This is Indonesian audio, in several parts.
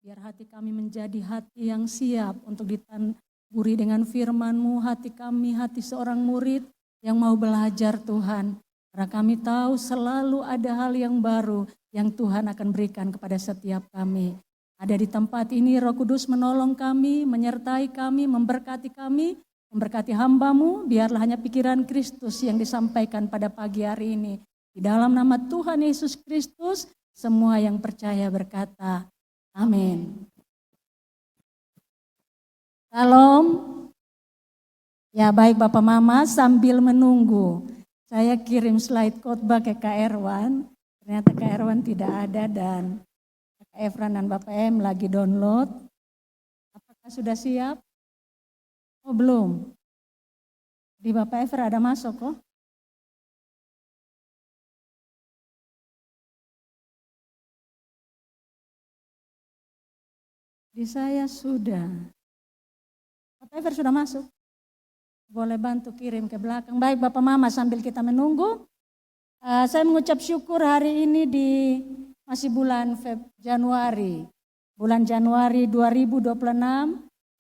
Biar hati kami menjadi hati yang siap untuk ditaburi dengan firman-Mu. Hati kami, hati seorang murid yang mau belajar Tuhan. Karena kami tahu selalu ada hal yang baru yang Tuhan akan berikan kepada setiap kami. Ada di tempat ini Roh Kudus menolong kami, menyertai kami, memberkati kami, memberkati hamba-Mu. Biarlah hanya pikiran Kristus yang disampaikan pada pagi hari ini. Di dalam nama Tuhan Yesus Kristus, semua yang percaya berkata, amin. Salam. Ya baik Bapak Mama, sambil menunggu saya kirim slide khotbah ke Kak Erwan. Ternyata Kak Erwan tidak ada dan Kak Efran dan Bapak M lagi download. Apakah sudah siap? Oh belum. Di Bapak Efra ada masuk kok. Di saya sudah. Bapak Ever sudah masuk? Boleh bantu kirim ke belakang. Baik Bapak Mama, sambil kita menunggu. Saya mengucap syukur hari ini di masih bulan Januari. Bulan Januari 2026.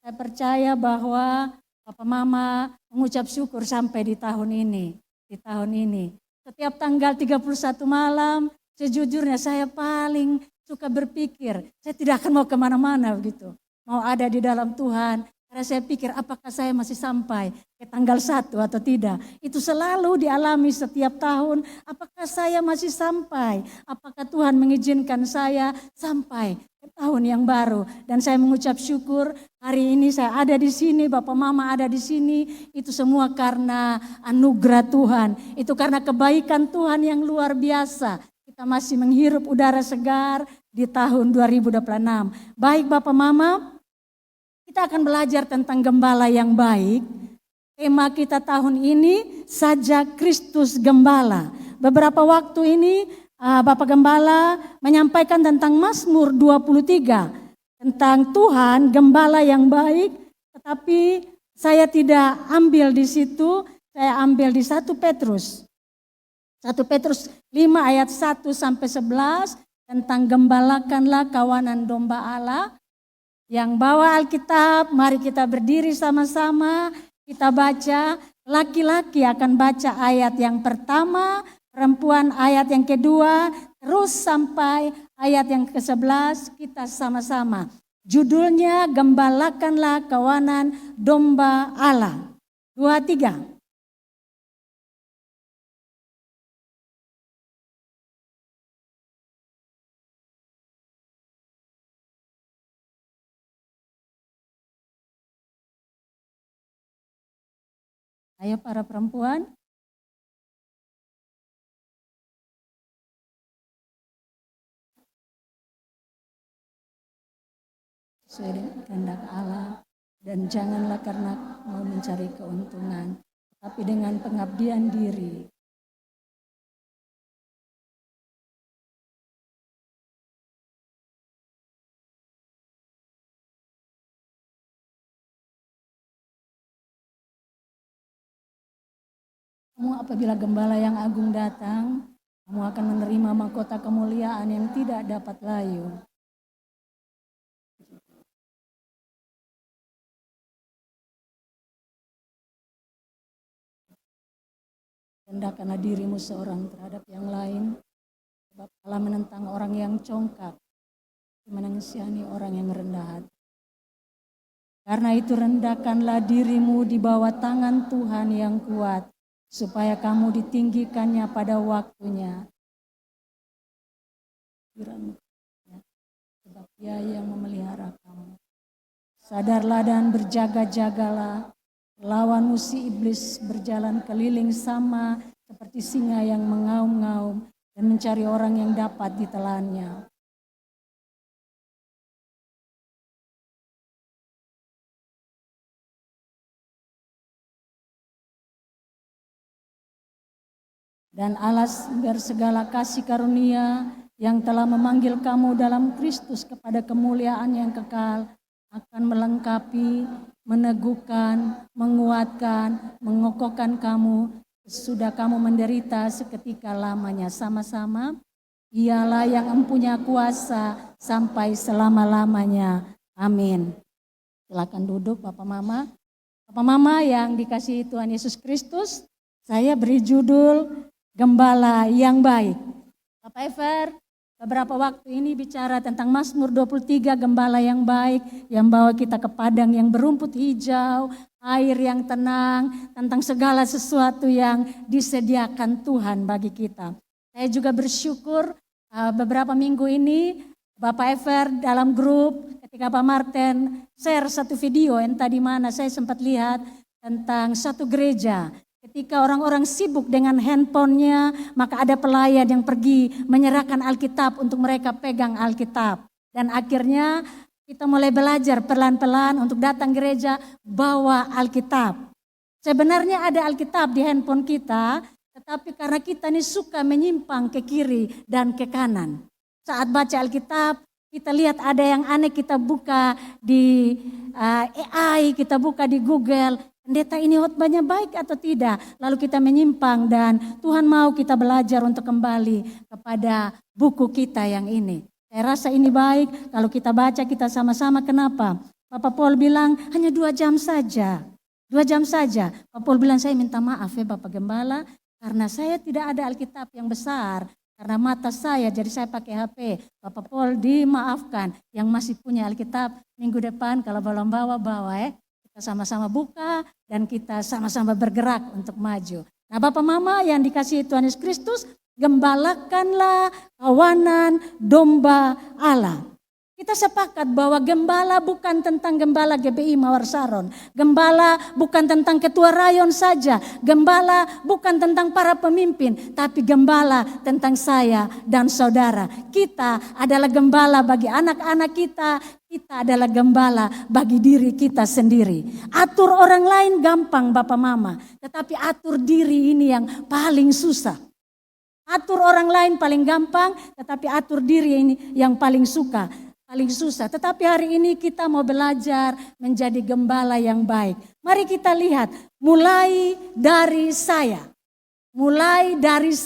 Saya percaya bahwa Bapak Mama mengucap syukur sampai di tahun ini. Di tahun ini. Setiap tanggal 31 malam, sejujurnya saya paling suka berpikir, saya tidak akan mau kemana-mana begitu. Mau ada di dalam Tuhan, karena saya pikir apakah saya masih sampai ke tanggal 1 atau tidak. Itu selalu dialami setiap tahun, apakah saya masih sampai, apakah Tuhan mengizinkan saya sampai ke tahun yang baru. Dan saya mengucap syukur hari ini saya ada di sini, Bapak Mama ada di sini, itu semua karena anugerah Tuhan. Itu karena kebaikan Tuhan yang luar biasa. Kita masih menghirup udara segar di tahun 2026. Baik Bapak Mama, kita akan belajar tentang gembala yang baik. Tema kita tahun ini, Sajak Kristus Gembala. Beberapa waktu ini Bapak Gembala menyampaikan tentang Mazmur 23. Tentang Tuhan Gembala yang baik, tetapi saya tidak ambil di situ, saya ambil di 1 Petrus. 1 Petrus 5 ayat 1 sampai 11 tentang gembalakanlah kawanan domba Allah. Yang bawa Alkitab, mari kita berdiri sama-sama, kita baca. Laki-laki akan baca ayat yang pertama, perempuan ayat yang kedua, terus sampai ayat yang ke-11 kita sama-sama. Judulnya gembalakanlah kawanan domba Allah. 2, 3. Ayo para perempuan. Sesuai dengan kehendak Allah. Dan janganlah karena mau mencari keuntungan, tapi dengan pengabdian diri. Kamu apabila gembala yang agung datang, kamu akan menerima mahkota kemuliaan yang tidak dapat layu. Rendahkanlah dirimu seorang terhadap yang lain, sebab Allah menentang orang yang congkak, menasihani orang yang rendah hati. Karena itu rendahkanlah dirimu di bawah tangan Tuhan yang kuat, supaya kamu ditinggikannya pada waktunya. Sebab Dia yang memelihara kamu. Sadarlah dan berjaga-jagalah. Lawan musuh iblis berjalan keliling sama seperti singa yang mengaum-ngaum dan mencari orang yang dapat ditelannya. Dan Allah bersegala kasih karunia yang telah memanggil kamu dalam Kristus kepada kemuliaan yang kekal akan melengkapi, meneguhkan, menguatkan, mengokohkan kamu sesudah kamu menderita seketika lamanya. Sama-sama, Ialah yang mempunyai kuasa sampai selama-lamanya. Amin. Silakan duduk Bapak Mama. Bapak Mama yang dikasihi Tuhan Yesus Kristus, saya beri judul Gembala yang Baik. Bapak Ever, beberapa waktu ini bicara tentang Mazmur 23, gembala yang baik, yang bawa kita ke padang yang berumput hijau, air yang tenang, tentang segala sesuatu yang disediakan Tuhan bagi kita. Saya juga bersyukur beberapa minggu ini Bapak Ever dalam grup ketika Pak Martin share satu video yang tadi mana saya sempat lihat tentang satu gereja. Ketika orang-orang sibuk dengan handphonenya, maka ada pelayan yang pergi menyerahkan Alkitab untuk mereka pegang Alkitab. Dan akhirnya kita mulai belajar pelan-pelan untuk datang gereja bawa Alkitab. Sebenarnya ada Alkitab di handphone kita, tetapi karena kita ini suka menyimpang ke kiri dan ke kanan. Saat baca Alkitab, kita lihat ada yang aneh, kita buka di AI, kita buka di Google. Pendeta ini khotbahnya baik atau tidak? Lalu kita menyimpang dan Tuhan mau kita belajar untuk kembali kepada buku kita yang ini. Saya rasa ini baik kalau kita baca kita sama-sama. Kenapa? Bapak Paul bilang hanya 2 jam saja. 2 jam saja. Bapak Paul bilang saya minta maaf ya Bapak Gembala karena saya tidak ada Alkitab yang besar. Karena mata saya, jadi saya pakai HP. Bapak Paul dimaafkan. Yang masih punya Alkitab minggu depan kalau belum bawa ya. Kita sama-sama buka dan kita sama-sama bergerak untuk maju. Nah Bapak Mama yang dikasihi Tuhan Yesus Kristus, gembalakanlah kawanan domba Allah. Kita sepakat bahwa gembala bukan tentang gembala GBI Mawar Saron. Gembala bukan tentang ketua rayon saja. Gembala bukan tentang para pemimpin. Tapi gembala tentang saya dan saudara. Kita adalah gembala bagi anak-anak kita. Kita adalah gembala bagi diri kita sendiri. Atur orang lain gampang Bapak Mama. Tetapi atur diri ini yang paling susah. Atur orang lain paling gampang. Tetapi atur diri ini yang paling susah. Tetapi hari ini kita mau belajar menjadi gembala yang baik. Mari kita lihat, mulai dari saya. Mulai dari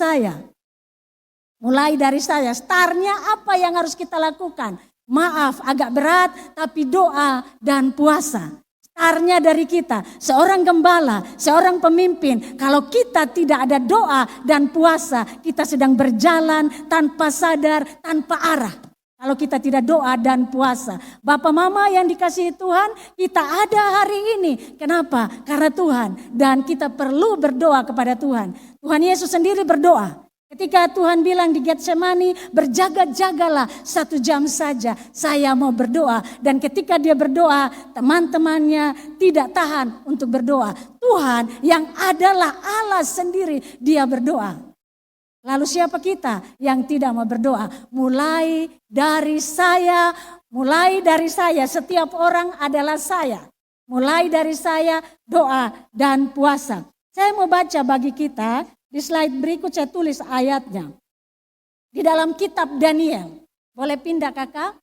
saya. Startnya apa yang harus kita lakukan? Maaf, agak berat, tapi doa dan puasa. Startnya dari kita, seorang gembala, seorang pemimpin. Kalau kita tidak ada doa dan puasa, kita sedang berjalan tanpa sadar, tanpa arah. Kalau kita tidak doa dan puasa. Bapak Mama yang dikasihi Tuhan, kita ada hari ini. Kenapa? Karena Tuhan. Dan kita perlu berdoa kepada Tuhan. Tuhan Yesus sendiri berdoa. Ketika Tuhan bilang di Getsemani, berjaga-jagalah 1 jam saja. Saya mau berdoa. Dan ketika dia berdoa, teman-temannya tidak tahan untuk berdoa. Tuhan yang adalah Allah sendiri, dia berdoa. Lalu siapa kita yang tidak mau berdoa? Mulai dari saya, setiap orang adalah saya. Mulai dari saya, doa dan puasa. Saya mau baca bagi kita, di slide berikut saya tulis ayatnya. Di dalam kitab Daniel, boleh pindah kakak?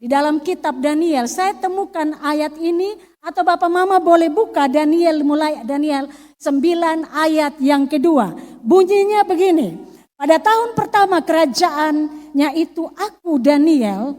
Di dalam kitab Daniel, saya temukan ayat ini, atau Bapak Mama boleh buka Daniel, mulai Daniel 9 ayat yang kedua. Bunyinya begini. Pada tahun pertama kerajaannya itu aku Daniel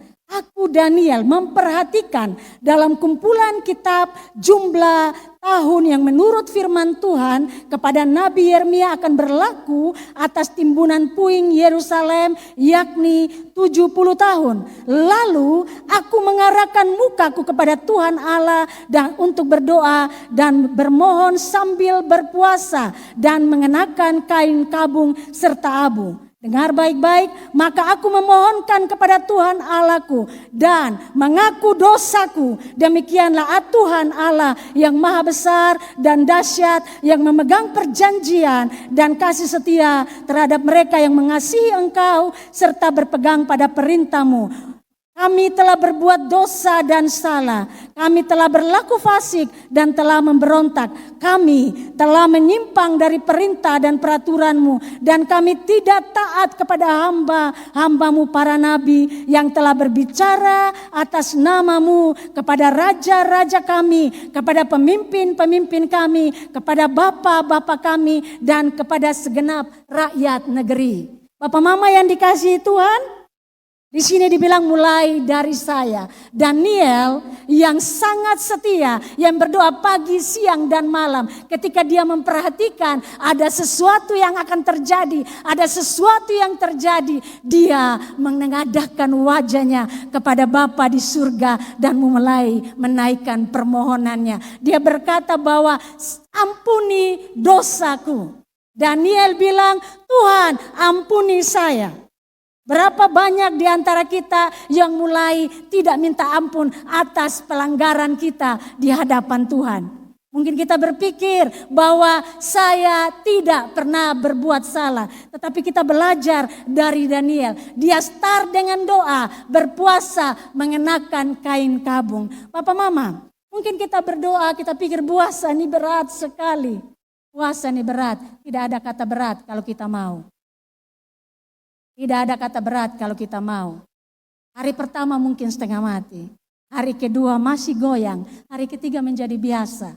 memperhatikan dalam kumpulan kitab jumlah tahun yang menurut firman Tuhan kepada Nabi Yeremia akan berlaku atas timbunan puing Yerusalem yakni 70 tahun. Lalu aku mengarahkan mukaku kepada Tuhan Allah dan untuk berdoa dan bermohon sambil berpuasa dan mengenakan kain kabung serta abu. Dengar baik-baik, maka aku memohonkan kepada Tuhan Allahku dan mengaku dosaku. Demikianlah Tuhan Allah yang maha besar dan dahsyat, yang memegang perjanjian dan kasih setia terhadap mereka yang mengasihi Engkau serta berpegang pada perintah-Mu. Kami telah berbuat dosa dan salah. Kami telah berlaku fasik dan telah memberontak. Kami telah menyimpang dari perintah dan peraturan-Mu. Dan kami tidak taat kepada hamba-Mu para nabi yang telah berbicara atas nama-Mu kepada raja-raja kami, kepada pemimpin-pemimpin kami, kepada bapa-bapa kami, dan kepada segenap rakyat negeri. Bapak Mama yang dikasihi Tuhan, Di sini dibilang mulai dari saya. Daniel yang sangat setia, yang berdoa pagi, siang, dan malam. Ketika dia memperhatikan ada sesuatu yang akan terjadi, ada sesuatu yang terjadi. Dia menengadahkan wajahnya kepada Bapa di surga dan mulai menaikkan permohonannya. Dia berkata bahwa ampuni dosaku. Daniel bilang, Tuhan ampuni saya. Berapa banyak di antara kita yang mulai tidak minta ampun atas pelanggaran kita di hadapan Tuhan. Mungkin kita berpikir bahwa saya tidak pernah berbuat salah. Tetapi kita belajar dari Daniel. Dia start dengan doa, berpuasa, mengenakan kain kabung. Papa Mama, mungkin kita berdoa, kita pikir puasa ini berat sekali. Puasa ini berat, tidak ada kata berat kalau kita mau. Tidak ada kata berat kalau kita mau. Hari pertama mungkin setengah mati. Hari kedua masih goyang. Hari ketiga menjadi biasa.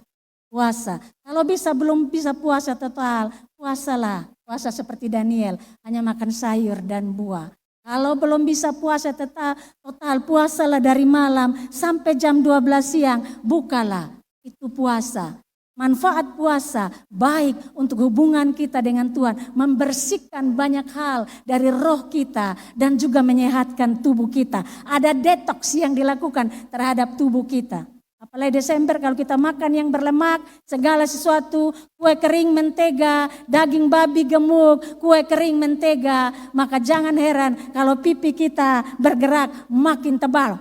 Puasa. Kalau belum bisa puasa total, puasalah. Puasa seperti Daniel, hanya makan sayur dan buah. Kalau belum bisa puasa total, puasalah dari malam sampai jam 12 siang. Bukalah, itu puasa. Manfaat puasa baik untuk hubungan kita dengan Tuhan. Membersihkan banyak hal dari roh kita dan juga menyehatkan tubuh kita. Ada detox yang dilakukan terhadap tubuh kita. Apalagi Desember kalau kita makan yang berlemak, segala sesuatu, kue kering mentega, daging babi gemuk, kue kering mentega. Maka jangan heran kalau pipi kita bergerak makin tebal.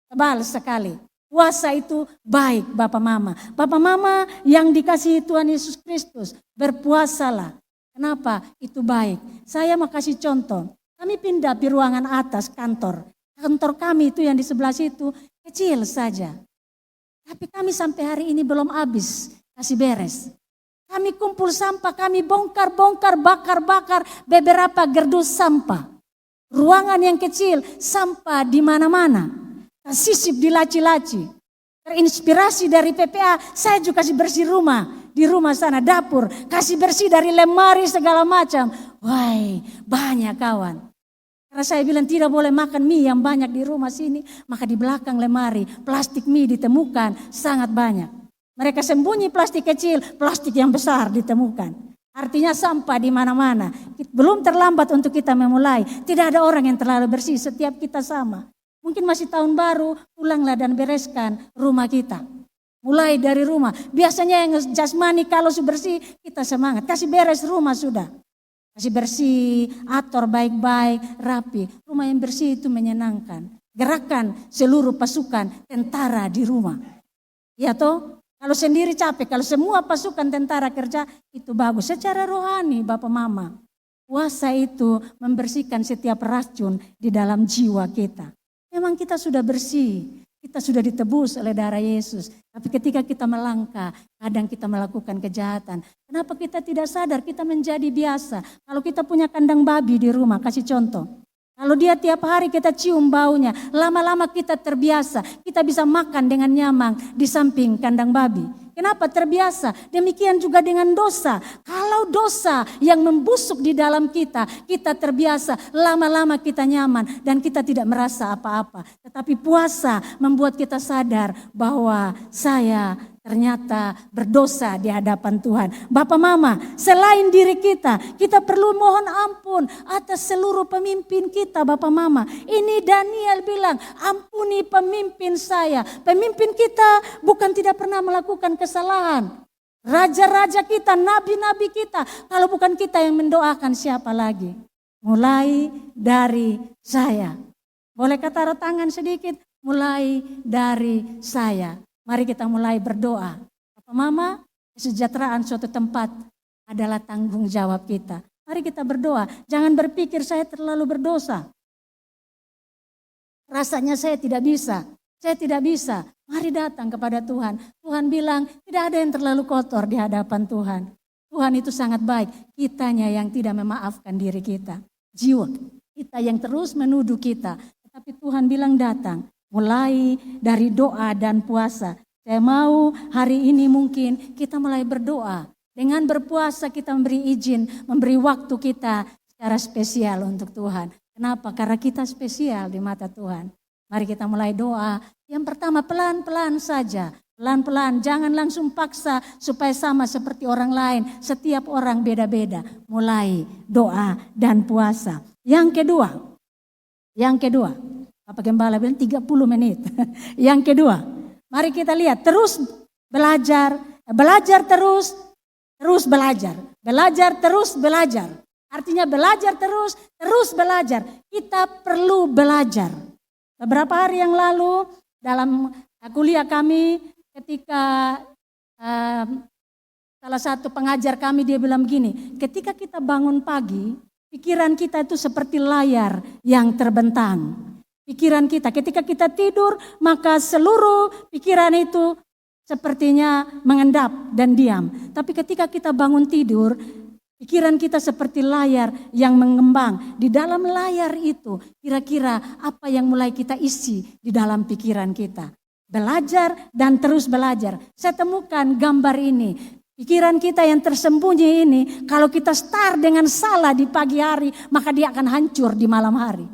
Tebal sekali. Puasa itu baik Bapak Mama. Bapak Mama yang dikasihi Tuhan Yesus Kristus, berpuasalah. Kenapa? Itu baik. Saya mau kasih contoh. Kami pindah di ruangan atas kantor. Kantor kami itu yang di sebelah situ kecil saja. Tapi kami sampai hari ini belum habis kasih beres. Kami kumpul sampah, kami bongkar-bongkar, bakar-bakar beberapa gerdus sampah. Ruangan yang kecil, sampah di mana-mana. Tersisip di laci-laci. Terinspirasi dari PPA, saya juga kasih bersih rumah. Di rumah sana dapur, kasih bersih dari lemari segala macam. Wah, banyak kawan. Karena saya bilang tidak boleh makan mie yang banyak di rumah sini. Maka di belakang lemari, plastik mie ditemukan sangat banyak. Mereka sembunyi plastik kecil, plastik yang besar ditemukan. Artinya sampah di mana-mana. Belum terlambat untuk kita memulai. Tidak ada orang yang terlalu bersih, setiap kita sama. Mungkin masih tahun baru, pulanglah dan bereskan rumah kita. Mulai dari rumah. Biasanya yang jasmani kalau sudah bersih, kita semangat. Kasih beres rumah sudah. Kasih bersih, atur baik-baik, rapi. Rumah yang bersih itu menyenangkan. Gerakan seluruh pasukan tentara di rumah. Ya toh? Kalau sendiri capek, kalau semua pasukan tentara kerja, itu bagus. Secara rohani Bapak Mama. Puasa itu membersihkan setiap racun di dalam jiwa kita. Memang kita sudah bersih, kita sudah ditebus oleh darah Yesus. Tapi ketika kita melangkah, kadang kita melakukan kejahatan. Kenapa kita tidak sadar, kita menjadi biasa. Kalau kita punya kandang babi di rumah, kasih contoh. Kalau dia tiap hari kita cium baunya, lama-lama kita terbiasa. Kita bisa makan dengan nyaman di samping kandang babi. Kenapa terbiasa? Demikian juga dengan dosa. Kalau dosa yang membusuk di dalam kita, kita terbiasa, lama-lama kita nyaman dan kita tidak merasa apa-apa. Tetapi puasa membuat kita sadar bahwa saya ternyata berdosa di hadapan Tuhan. Bapak Mama, selain diri kita perlu mohon ampun atas seluruh pemimpin kita Bapak Mama. Ini Daniel bilang, ampuni pemimpin saya. Pemimpin kita bukan tidak pernah melakukan kesalahan. Raja-raja kita, nabi-nabi kita, kalau bukan kita yang mendoakan siapa lagi? Mulai dari saya. Boleh taruh tangan sedikit? Mulai dari saya. Mari kita mulai berdoa. Bapak Mama, kesejahteraan suatu tempat adalah tanggung jawab kita. Mari kita berdoa. Jangan berpikir saya terlalu berdosa. Rasanya saya tidak bisa. Saya tidak bisa. Mari datang kepada Tuhan. Tuhan bilang tidak ada yang terlalu kotor di hadapan Tuhan. Tuhan itu sangat baik. Kitanya yang tidak memaafkan diri kita. Jiwa kita yang terus menuduh kita. Tetapi Tuhan bilang datang. Mulai dari doa dan puasa. Saya mau hari ini mungkin kita mulai berdoa. Dengan berpuasa kita memberi izin, memberi waktu kita secara spesial untuk Tuhan. Kenapa? Karena kita spesial di mata Tuhan. Mari kita mulai doa. Yang pertama pelan-pelan saja. Pelan-pelan, jangan langsung paksa supaya sama seperti orang lain. Setiap orang beda-beda. Mulai doa dan puasa. Yang kedua, Bapak Gembala bilang 30 menit. Yang kedua, mari kita lihat terus belajar terus belajar. Belajar terus belajar. Artinya belajar terus belajar. Kita perlu belajar. Beberapa hari yang lalu dalam kuliah kami, ketika salah satu pengajar kami dia bilang begini, ketika kita bangun pagi, pikiran kita itu seperti layar yang terbentang. Pikiran kita, ketika kita tidur, maka seluruh pikiran itu sepertinya mengendap dan diam. Tapi ketika kita bangun tidur, pikiran kita seperti layar yang mengembang. Di dalam layar itu, kira-kira apa yang mulai kita isi di dalam pikiran kita. Belajar dan terus belajar. Saya temukan gambar ini. Pikiran kita yang tersembunyi ini, kalau kita start dengan salah di pagi hari, maka dia akan hancur di malam hari.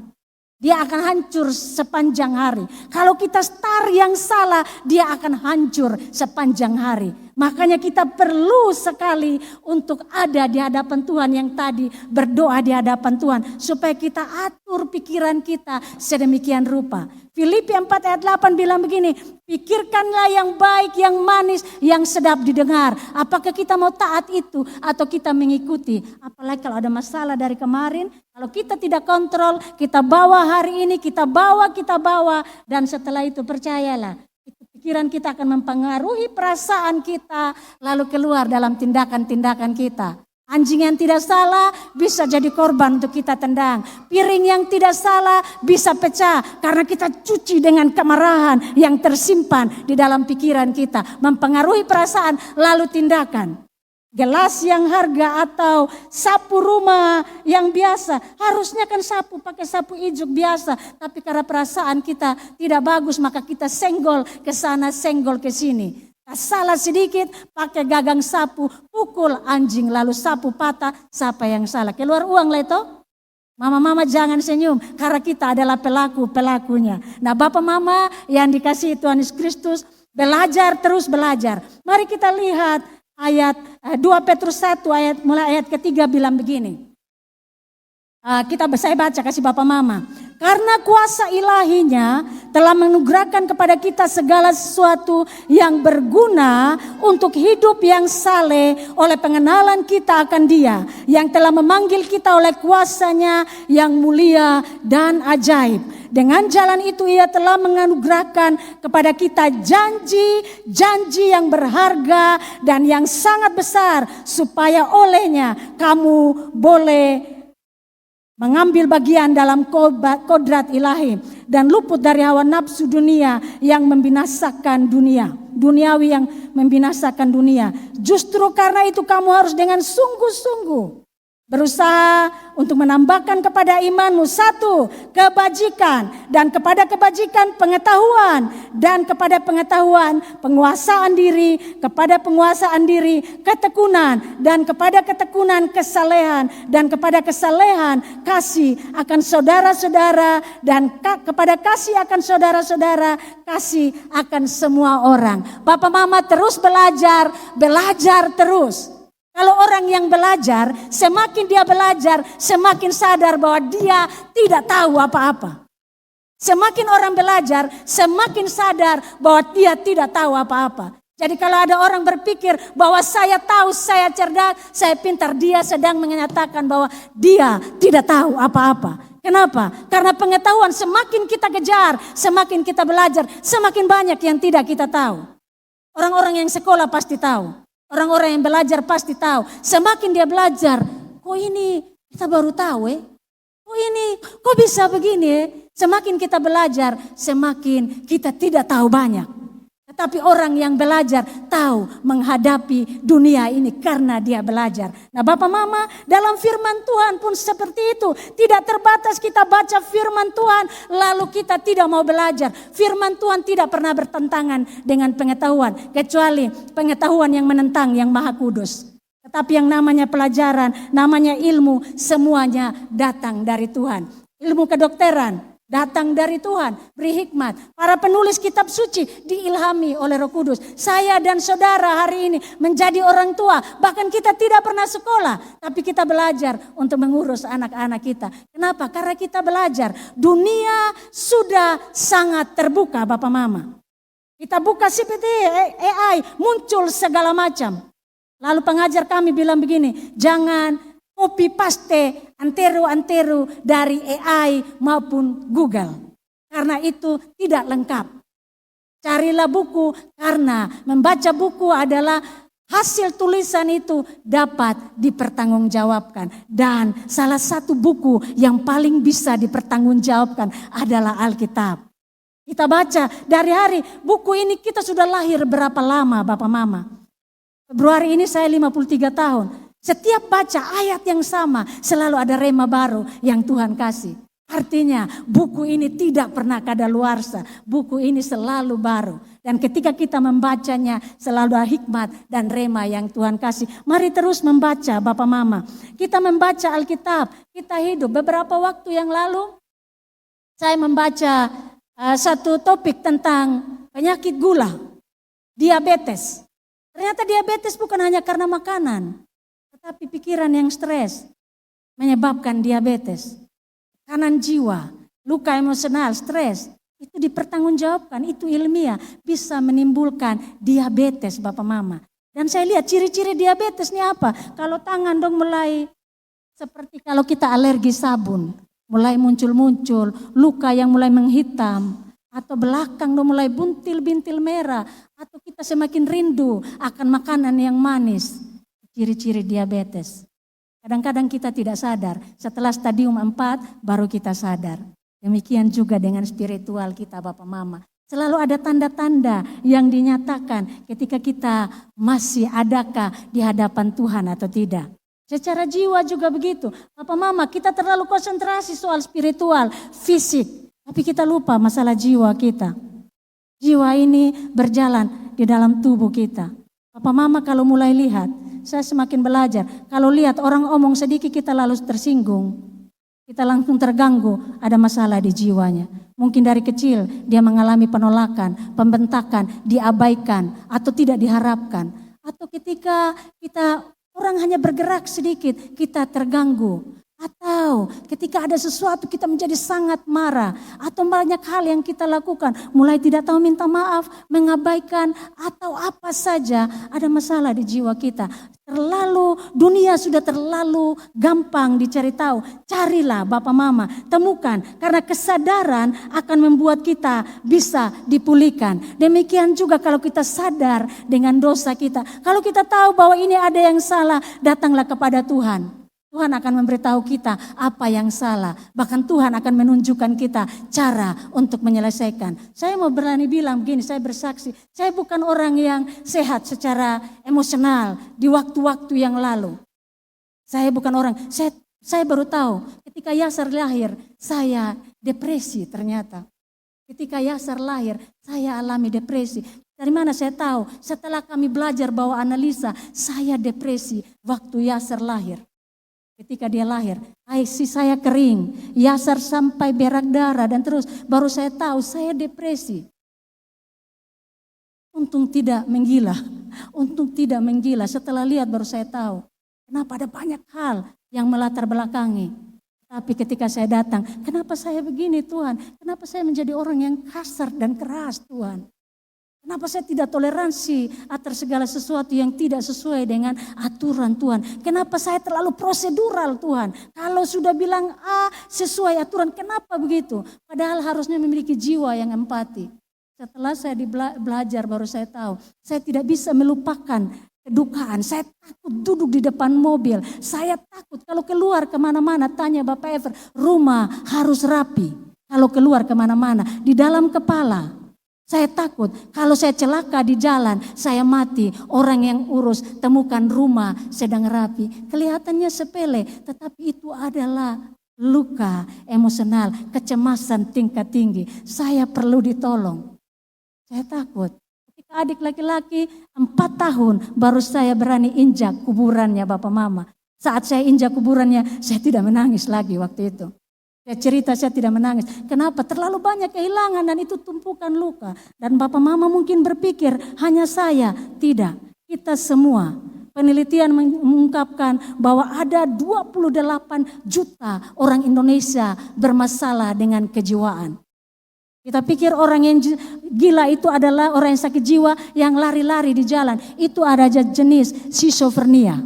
Dia akan hancur sepanjang hari. Kalau kita start yang salah, dia akan hancur sepanjang hari. Makanya kita perlu sekali untuk ada di hadapan Tuhan yang tadi berdoa di hadapan Tuhan. Supaya kita atur pikiran kita sedemikian rupa. Filipi 4 ayat 8 bilang begini, pikirkanlah yang baik, yang manis, yang sedap didengar. Apakah kita mau taat itu atau kita mengikuti? Apalagi kalau ada masalah dari kemarin, kalau kita tidak kontrol, kita bawa hari ini, kita bawa. Dan setelah itu percayalah, pikiran kita akan mempengaruhi perasaan kita, lalu keluar dalam tindakan-tindakan kita. Anjing yang tidak salah bisa jadi korban untuk kita tendang. Piring yang tidak salah bisa pecah karena kita cuci dengan kemarahan yang tersimpan di dalam pikiran kita. Mempengaruhi perasaan lalu tindakan. Gelas yang harga atau sapu rumah yang biasa. Harusnya kan pakai sapu ijuk biasa. Tapi karena perasaan kita tidak bagus maka kita senggol ke sana, senggol ke sini. Salah sedikit pakai gagang sapu, pukul anjing lalu sapu patah, siapa yang salah? Keluar uang lah itu. Mama-mama jangan senyum karena kita adalah pelakunya. Nah Bapak Mama yang dikasihi Tuhan Yesus Kristus, belajar terus belajar. Mari kita lihat ayat 2 Petrus 1 mulai ayat ketiga bilang begini. Saya baca kasih Bapak Mama. Karena kuasa ilahinya telah menganugerahkan kepada kita segala sesuatu yang berguna untuk hidup yang saleh oleh pengenalan kita akan Dia yang telah memanggil kita oleh kuasanya yang mulia dan ajaib. Dengan jalan itu Ia telah menganugerahkan kepada kita janji-janji yang berharga dan yang sangat besar supaya olehnya kamu boleh mengambil bagian dalam kodrat ilahi dan luput dari hawa nafsu dunia yang membinasakan dunia. Duniawi yang membinasakan dunia. Justru karena itu kamu harus dengan sungguh-sungguh berusaha untuk menambahkan kepada imanmu satu, kebajikan, dan kepada kebajikan pengetahuan, dan kepada pengetahuan penguasaan diri, kepada penguasaan diri ketekunan, dan kepada ketekunan kesalehan, dan kepada kesalehan kasih akan saudara-saudara, dan kepada kasih akan saudara-saudara, kasih akan semua orang. Bapak Mama terus belajar terus. Kalau orang yang belajar, semakin dia belajar, semakin sadar bahwa dia tidak tahu apa-apa. Semakin orang belajar, semakin sadar bahwa dia tidak tahu apa-apa. Jadi kalau ada orang berpikir bahwa saya tahu, saya cerdas, saya pintar, dia sedang menyatakan bahwa dia tidak tahu apa-apa. Kenapa? Karena pengetahuan semakin kita kejar, semakin kita belajar, semakin banyak yang tidak kita tahu. Orang-orang yang sekolah pasti tahu. Orang-orang yang belajar pasti tahu. Semakin dia belajar, kok ini kita baru tahu kok ini, kok bisa begini Semakin kita belajar, semakin kita tidak tahu banyak. Tetapi orang yang belajar tahu menghadapi dunia ini karena dia belajar. Nah Bapak Mama, dalam firman Tuhan pun seperti itu. Tidak terbatas kita baca firman Tuhan lalu kita tidak mau belajar. Firman Tuhan tidak pernah bertentangan dengan pengetahuan. Kecuali pengetahuan yang menentang yang Maha Kudus. Tetapi yang namanya pelajaran, namanya ilmu, semuanya datang dari Tuhan. ilmu kedokteran datang dari Tuhan, beri hikmat. Para penulis kitab suci diilhami oleh Roh Kudus. Saya dan saudara hari ini menjadi orang tua, bahkan kita tidak pernah sekolah, tapi kita belajar untuk mengurus anak-anak kita. Kenapa? Karena kita belajar. Dunia sudah sangat terbuka, Bapak Mama. Kita buka CPT, AI, muncul segala macam. Lalu pengajar kami bilang begini, jangan copy paste antero dari AI maupun Google. Karena itu tidak lengkap. Carilah buku, karena membaca buku adalah hasil tulisan itu dapat dipertanggungjawabkan. Dan salah satu buku yang paling bisa dipertanggungjawabkan adalah Alkitab. Kita baca dari hari buku ini kita sudah lahir berapa lama Bapak Mama. Februari ini saya 53 tahun. Setiap baca ayat yang sama selalu ada rema baru yang Tuhan kasih. Artinya buku ini tidak pernah kadaluarsa. Buku ini selalu baru. Dan ketika kita membacanya selalu ada hikmat dan rema yang Tuhan kasih. Mari terus membaca Bapak Mama. Kita membaca Alkitab. Kita hidup. Beberapa waktu yang lalu saya membaca satu topik tentang penyakit gula. Diabetes. Ternyata diabetes bukan hanya karena makanan. Tapi pikiran yang stres menyebabkan diabetes. Tekanan jiwa, luka emosional, stres. Itu dipertanggungjawabkan, itu ilmiah. Bisa menimbulkan diabetes Bapak Mama. Dan saya lihat ciri-ciri diabetes ini apa? Kalau tangan dong mulai seperti kalau kita alergi sabun. Mulai muncul-muncul, luka yang mulai menghitam. Atau belakang dong mulai buntil-bintil merah. Atau kita semakin rindu akan makanan yang manis. Ciri-ciri diabetes. Kadang-kadang kita tidak sadar. Setelah stadium 4 baru kita sadar. Demikian juga dengan spiritual kita Bapak Mama. Selalu ada tanda-tanda yang dinyatakan ketika kita masih adakah di hadapan Tuhan atau tidak. Secara jiwa juga begitu. Bapak Mama, kita terlalu konsentrasi soal spiritual, fisik. Tapi kita lupa masalah jiwa kita. Jiwa ini berjalan di dalam tubuh kita. Bapak Mama kalau mulai lihat, saya semakin belajar. Kalau lihat orang omong sedikit kita lalu tersinggung. Kita langsung terganggu, ada masalah di jiwanya. Mungkin dari kecil dia mengalami penolakan, pembentakan, diabaikan atau tidak diharapkan. Atau ketika kita orang hanya bergerak sedikit, kita terganggu. Atau ketika ada sesuatu kita menjadi sangat marah. Atau banyak hal yang kita lakukan. Mulai tidak tahu minta maaf, mengabaikan atau apa saja. Ada masalah di jiwa kita. Dunia sudah terlalu gampang dicari tahu. Carilah Bapak Mama, temukan. Karena kesadaran akan membuat kita bisa dipulihkan. Demikian juga kalau kita sadar dengan dosa kita. Kalau kita tahu bahwa ini ada yang salah, datanglah kepada Tuhan. Tuhan akan memberitahu kita apa yang salah. Bahkan Tuhan akan menunjukkan kita cara untuk menyelesaikan. Saya mau berani bilang begini, saya bersaksi. Saya bukan orang yang sehat secara emosional di waktu-waktu yang lalu. Saya bukan orang, saya baru tahu ketika Yasar lahir, saya depresi ternyata. Ketika Yasar lahir, saya alami depresi. Dari mana saya tahu? Setelah kami belajar bahwa analisa, saya depresi waktu Yasar lahir. Ketika dia lahir, IC saya kering, Yasar sampai berak darah dan terus baru saya tahu saya depresi. Untung tidak menggila, setelah lihat baru saya tahu. Kenapa ada banyak hal yang melatar belakangi. Tapi ketika saya datang, kenapa saya begini Tuhan? Kenapa saya menjadi orang yang kasar dan keras Tuhan? Kenapa saya tidak toleransi atas segala sesuatu yang tidak sesuai dengan aturan Tuhan? Kenapa saya terlalu prosedural Tuhan? Kalau sudah bilang A sesuai aturan, kenapa begitu? Padahal harusnya memiliki jiwa yang empati. Setelah saya belajar baru saya tahu, saya tidak bisa melupakan kedukaan. Saya takut duduk di depan mobil. Saya takut kalau keluar kemana-mana, tanya Bapak Ever, rumah harus rapi. Kalau keluar kemana-mana, di dalam kepala. Saya takut kalau saya celaka di jalan, saya mati. Orang yang urus temukan rumah sedang rapi. Kelihatannya sepele, tetapi itu adalah luka emosional, kecemasan tingkat tinggi. Saya perlu ditolong. Saya takut. Ketika adik laki-laki 4 tahun baru saya berani injak kuburannya Bapak Mama. Saat saya injak kuburannya, saya tidak menangis lagi waktu itu. Saya cerita saya tidak menangis. Kenapa? Terlalu banyak kehilangan dan itu tumpukan luka. Dan Bapak Mama mungkin berpikir hanya saya. Tidak, kita semua. Penelitian mengungkapkan bahwa ada 28 juta orang Indonesia bermasalah dengan kejiwaan. Kita pikir orang yang gila itu adalah orang yang sakit jiwa yang lari-lari di jalan. Itu ada jenis schizophrenia.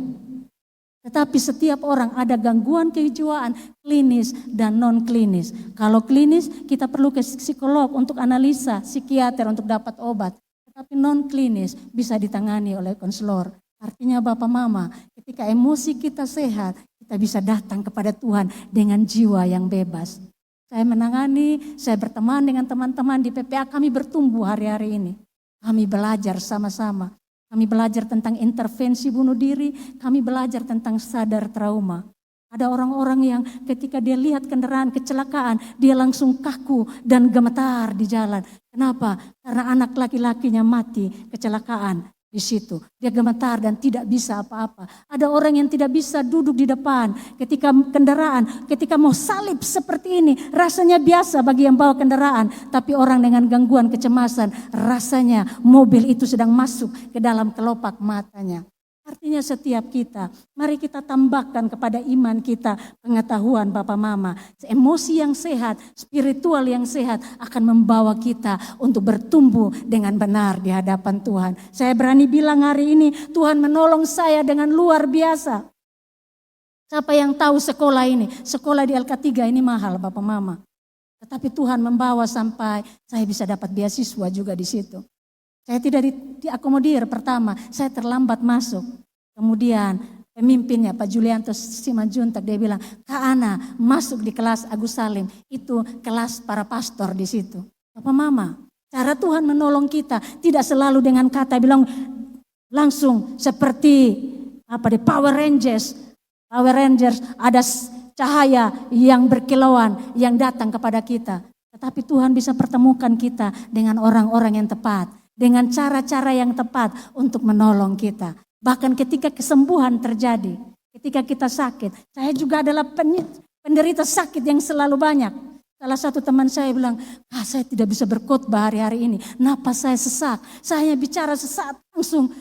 Tetapi setiap orang ada gangguan kejiwaan klinis dan non klinis. Kalau klinis kita perlu ke psikolog untuk analisa, psikiater untuk dapat obat. Tetapi non klinis bisa ditangani oleh konselor. Artinya Bapak Mama, ketika emosi kita sehat, kita bisa datang kepada Tuhan dengan jiwa yang bebas. Saya menangani, saya berteman dengan teman-teman di PPA, kami bertumbuh hari-hari ini. Kami belajar sama-sama. Kami belajar tentang intervensi bunuh diri, kami belajar tentang sadar trauma. Ada orang-orang yang ketika dia lihat kendaraan kecelakaan, dia langsung kaku dan gemetar di jalan. Kenapa? Karena anak laki-lakinya mati kecelakaan di situ. Dia gemetar dan tidak bisa apa-apa. Ada orang yang tidak bisa duduk di depan ketika kendaraan, ketika mau salib seperti ini, rasanya biasa bagi yang bawa kendaraan. Tapi orang dengan gangguan kecemasan, rasanya mobil itu sedang masuk ke dalam kelopak matanya. Artinya setiap kita, mari kita tambahkan kepada iman kita pengetahuan Bapak Mama. Emosi yang sehat, spiritual yang sehat akan membawa kita untuk bertumbuh dengan benar di hadapan Tuhan. Saya berani bilang hari ini Tuhan menolong saya dengan luar biasa. Siapa yang tahu sekolah ini? Sekolah di LK3 ini mahal Bapak Mama. Tetapi Tuhan membawa sampai saya bisa dapat beasiswa juga di situ. Saya tidak diakomodir pertama, saya terlambat masuk. Kemudian pemimpinnya Pak Julianto Simanjuntak dia bilang, Kak Ana masuk di kelas Agus Salim, itu kelas para pastor di situ. Bapak Mama, cara Tuhan menolong kita tidak selalu dengan kata bilang langsung seperti di Power Rangers. Power Rangers ada cahaya yang berkilauan yang datang kepada kita. Tetapi Tuhan bisa pertemukan kita dengan orang-orang yang tepat. Dengan cara-cara yang tepat untuk menolong kita. Bahkan ketika kesembuhan terjadi, ketika kita sakit. Saya juga adalah penderita sakit yang selalu banyak. Salah satu teman saya bilang, saya tidak bisa berkhotbah hari-hari ini. Napas saya sesak, saya bicara sesak langsung.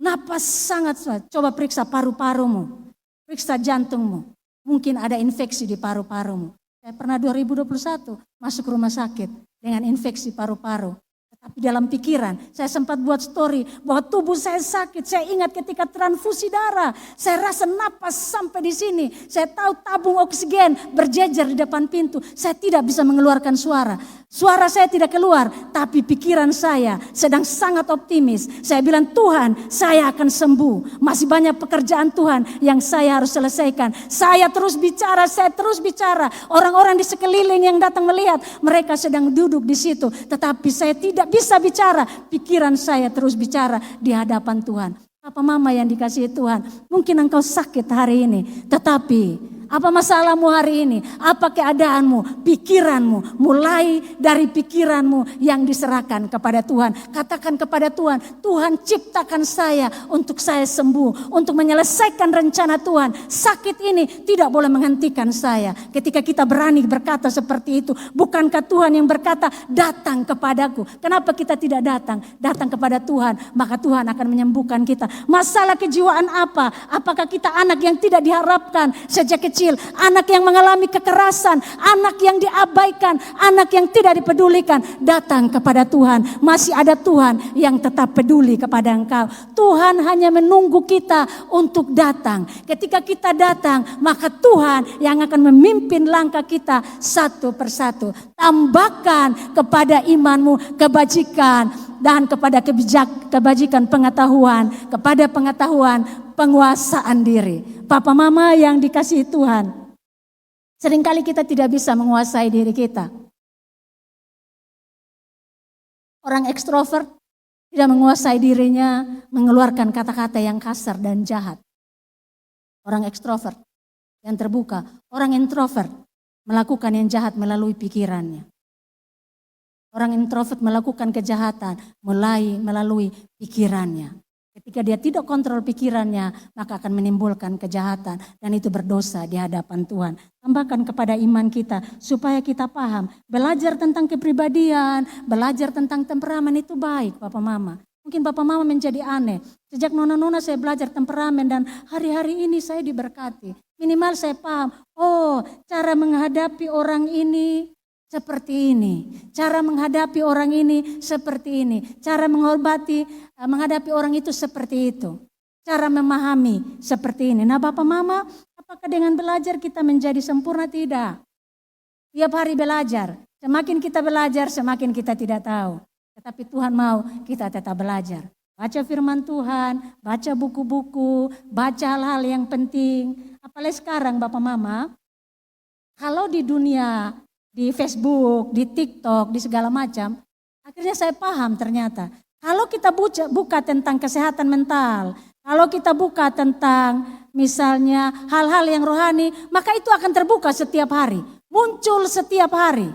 Napas sangat susah. Coba periksa paru-parumu, periksa jantungmu. Mungkin ada infeksi di paru-parumu. Saya pernah 2021 masuk rumah sakit dengan infeksi paru-paru. Tapi dalam pikiran, saya sempat buat story bahwa tubuh saya sakit. Saya ingat ketika transfusi darah, saya rasa napas sampai di sini. Saya tahu tabung oksigen berjejer di depan pintu. Saya tidak bisa mengeluarkan suara. Suara saya tidak keluar, tapi pikiran saya sedang sangat optimis. Saya bilang, Tuhan, saya akan sembuh. Masih banyak pekerjaan Tuhan yang saya harus selesaikan. Saya terus bicara, saya terus bicara. Orang-orang di sekeliling yang datang melihat, mereka sedang duduk di situ. Tetapi saya tidak bisa bicara. Pikiran saya terus bicara di hadapan Tuhan. Apa Mama yang dikasihi Tuhan, mungkin engkau sakit hari ini. Tetapi apa masalahmu hari ini? Apa keadaanmu? Pikiranmu. Mulai dari pikiranmu yang diserahkan kepada Tuhan. Katakan kepada Tuhan, Tuhan ciptakan saya untuk saya sembuh. Untuk menyelesaikan rencana Tuhan. Sakit ini tidak boleh menghentikan saya. Ketika kita berani berkata seperti itu. Bukankah Tuhan yang berkata, datang kepadaku. Kenapa kita tidak datang? Datang kepada Tuhan. Maka Tuhan akan menyembuhkan kita. Masalah kejiwaan apa? Apakah kita anak yang tidak diharapkan sejak kecil? Anak yang mengalami kekerasan, anak yang diabaikan, anak yang tidak dipedulikan, datang kepada Tuhan. Masih ada Tuhan yang tetap peduli kepada engkau. Tuhan hanya menunggu kita untuk datang. Ketika kita datang, maka Tuhan yang akan memimpin langkah kita satu persatu. Tambahkan kepada imanmu kebajikan dan kepada kebajikan pengetahuan, kepada pengetahuan penguasaan diri. Papa Mama yang dikasihi Tuhan, seringkali kita tidak bisa menguasai diri kita. Orang ekstrovert tidak menguasai dirinya mengeluarkan kata-kata yang kasar dan jahat. Orang ekstrovert yang terbuka, orang introvert melakukan yang jahat melalui pikirannya. Orang introvert melakukan kejahatan melalui pikirannya. Ketika dia tidak kontrol pikirannya, maka akan menimbulkan kejahatan dan itu berdosa di hadapan Tuhan. Tambahkan kepada iman kita supaya kita paham. Belajar tentang kepribadian, belajar tentang temperamen itu baik Bapak Mama. Mungkin Bapak Mama menjadi aneh. Sejak nona-nona saya belajar temperamen dan hari-hari ini saya diberkati. Minimal saya paham, oh cara menghadapi orang ini seperti ini. Cara menghadapi orang ini seperti ini. Cara menghadapi orang itu seperti itu. Cara memahami seperti ini. Nah Bapak Mama, apakah dengan belajar kita menjadi sempurna? Tidak. Tiap hari belajar. Semakin kita belajar, semakin kita tidak tahu. Tetapi Tuhan mau kita tetap belajar. Baca firman Tuhan, baca buku-buku, baca hal-hal yang penting. Apalagi sekarang Bapak Mama, kalau di dunia, di Facebook, di TikTok, di segala macam, akhirnya saya paham ternyata. Kalau kita buka tentang kesehatan mental, kalau kita buka tentang misalnya hal-hal yang rohani, maka itu akan terbuka setiap hari. Muncul setiap hari.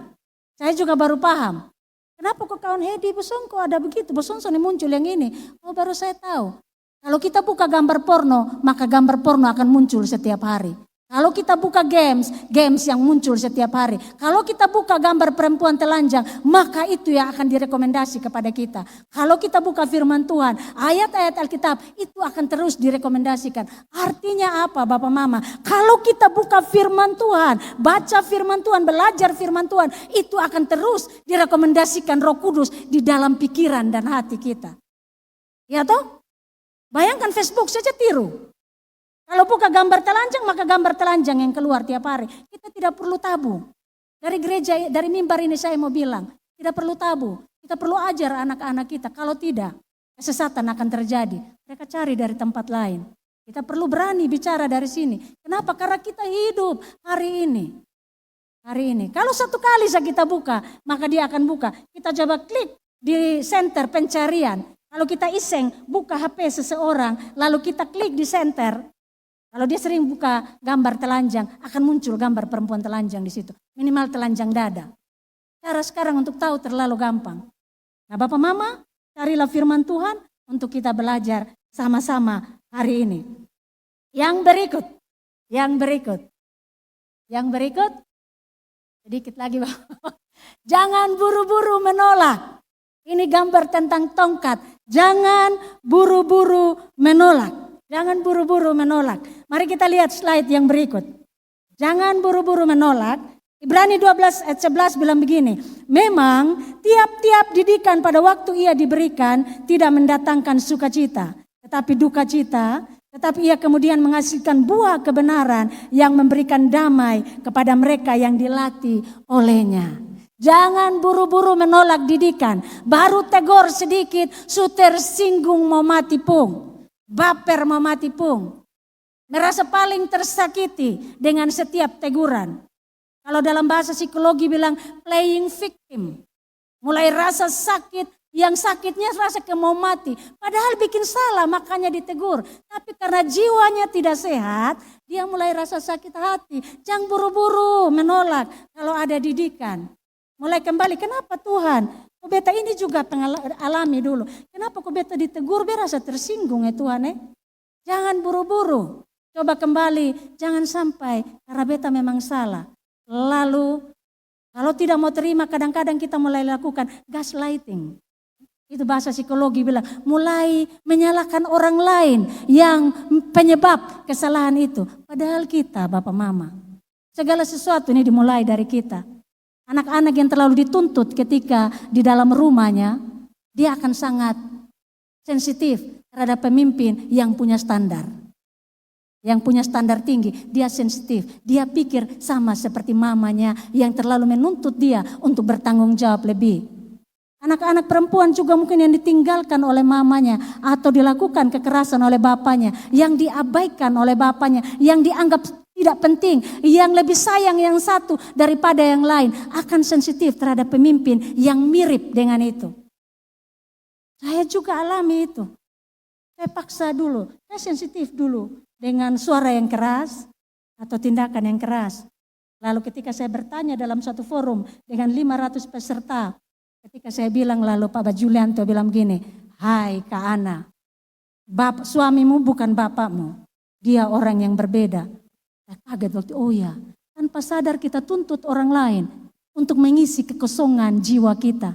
Saya juga baru paham. Kenapa kok kawan Hedi Bosongko ada begitu? Bosongko ini muncul yang ini. Oh baru saya tahu. Kalau kita buka gambar porno, maka gambar porno akan muncul setiap hari. Kalau kita buka games yang muncul setiap hari. Kalau kita buka gambar perempuan telanjang, maka itu yang akan direkomendasi kepada kita. Kalau kita buka firman Tuhan, ayat-ayat Alkitab, itu akan terus direkomendasikan. Artinya apa Bapak Mama? Kalau kita buka firman Tuhan, baca firman Tuhan, belajar firman Tuhan, itu akan terus direkomendasikan Roh Kudus di dalam pikiran dan hati kita. Ya toh? Bayangkan Facebook saja tiru. Kalau buka gambar telanjang, maka gambar telanjang yang keluar tiap hari. Kita tidak perlu tabu. Dari gereja, dari mimbar ini saya mau bilang, tidak perlu tabu. Kita perlu ajar anak-anak kita. Kalau tidak, kesesatan akan terjadi. Mereka cari dari tempat lain. Kita perlu berani bicara dari sini. Kenapa? Karena kita hidup hari ini. Hari ini. Kalau satu kali saja kita buka, maka dia akan buka. Kita coba klik di center pencarian. Kalau kita iseng buka HP seseorang, lalu kita klik di center. Kalau dia sering buka gambar telanjang, akan muncul gambar perempuan telanjang di situ. Minimal telanjang dada. Cara sekarang untuk tahu terlalu gampang. Nah Bapak Mama, carilah firman Tuhan untuk kita belajar sama-sama hari ini. Yang berikut. Sedikit lagi Bapak. Jangan buru-buru menolak. Ini gambar tentang tongkat. Jangan buru-buru menolak. Jangan buru-buru menolak. Mari kita lihat slide yang berikut. Jangan buru-buru menolak. Ibrani 12 ayat 11 bilang begini. Memang tiap-tiap didikan pada waktu ia diberikan tidak mendatangkan sukacita. Tetapi duka cita. Tetapi ia kemudian menghasilkan buah kebenaran yang memberikan damai kepada mereka yang dilatih olehnya. Jangan buru-buru menolak didikan. Baru tegur sedikit, suter singgung mau mati pung. Baper mau mati pung. Merasa paling tersakiti dengan setiap teguran. Kalau dalam bahasa psikologi bilang playing victim. Mulai rasa sakit, yang sakitnya rasa mau mati. Padahal bikin salah makanya ditegur. Tapi karena jiwanya tidak sehat, dia mulai rasa sakit hati. Jangan buru-buru menolak kalau ada didikan. Mulai kembali, kenapa Tuhan? Kok beta ini juga alami dulu. Kenapa kok beta ditegur, berasa tersinggung ya Tuhan Jangan buru-buru. Coba kembali, jangan sampai karena beta memang salah. Lalu kalau tidak mau terima kadang-kadang kita mulai lakukan gaslighting. Itu bahasa psikologi bilang mulai menyalahkan orang lain yang penyebab kesalahan itu. Padahal kita Bapak Mama. Segala sesuatu ini dimulai dari kita. Anak-anak yang terlalu dituntut ketika di dalam rumahnya, dia akan sangat sensitif terhadap pemimpin yang punya standar. Yang punya standar tinggi, dia sensitif. Dia pikir sama seperti mamanya yang terlalu menuntut dia untuk bertanggung jawab lebih. Anak-anak perempuan juga mungkin yang ditinggalkan oleh mamanya atau dilakukan kekerasan oleh bapaknya, yang diabaikan oleh bapaknya, yang dianggap tidak penting, yang lebih sayang yang satu daripada yang lain, akan sensitif terhadap pemimpin yang mirip dengan itu. Saya juga alami itu. Saya paksa dulu, saya sensitif dulu dengan suara yang keras atau tindakan yang keras. Lalu ketika saya bertanya dalam satu forum dengan 500 peserta, ketika saya bilang lalu Pak Julianto bilang begini, hai Kak Ana, suamimu bukan bapakmu. Dia orang yang berbeda. Saya kaget waktu, oh ya, tanpa sadar kita tuntut orang lain untuk mengisi kekosongan jiwa kita.